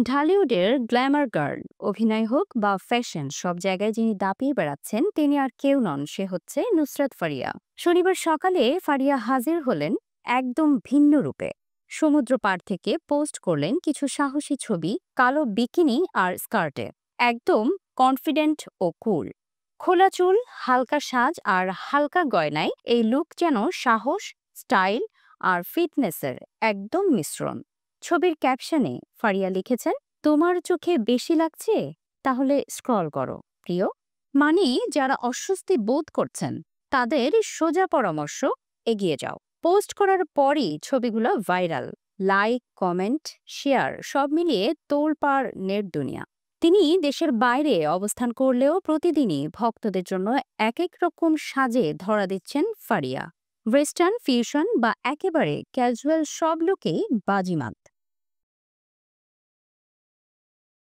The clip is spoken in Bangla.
ঢালিউডের গ্ল্যামার গার্ল, অভিনয় হোক বা ফ্যাশন, সব জায়গায় যিনি দাপিয়ে বেড়াচ্ছেন তিনি আর কেউ নন, সে হচ্ছে নুসরাত ফারিয়া। শনিবার সকালে ফারিয়া হাজির হলেন একদম ভিন্ন রূপে। সমুদ্র পাড় থেকে পোস্ট করলেন কিছু সাহসী ছবি, কালো বিকিনি আর স্কার্টে। একদম কনফিডেন্ট ও কুল। খোলা চুল, হালকা সাজ আর হালকা গয়নায় এই লুক যেন সাহস, স্টাইল আর ফিটনেসের একদম মিশ্রণ। ছবির ক্যাপশনে ফারিয়া লিখেছেন, তোমার চোখে বেশি লাগছে, তাহলে স্ক্রল করো প্রিয়। মানে, যারা অস্বস্তি বোধ করছেন তাদের সোজা পরামর্শ, এগিয়ে যাও। পোস্ট করার পরই ছবিগুলো ভাইরাল। লাইক, কমেন্ট, শেয়ার সব মিলিয়ে তোলপাড় নেট দুনিয়া। তিনি দেশের বাইরে অবস্থান করলেও প্রতিদিনই ভক্তদের জন্য এক এক রকম সাজে ধরা দিচ্ছেন ফারিয়া। ওয়েস্টার্ন, ফিউশন বা একেবারে ক্যাজুয়াল সব লুকেই বাজিমাত।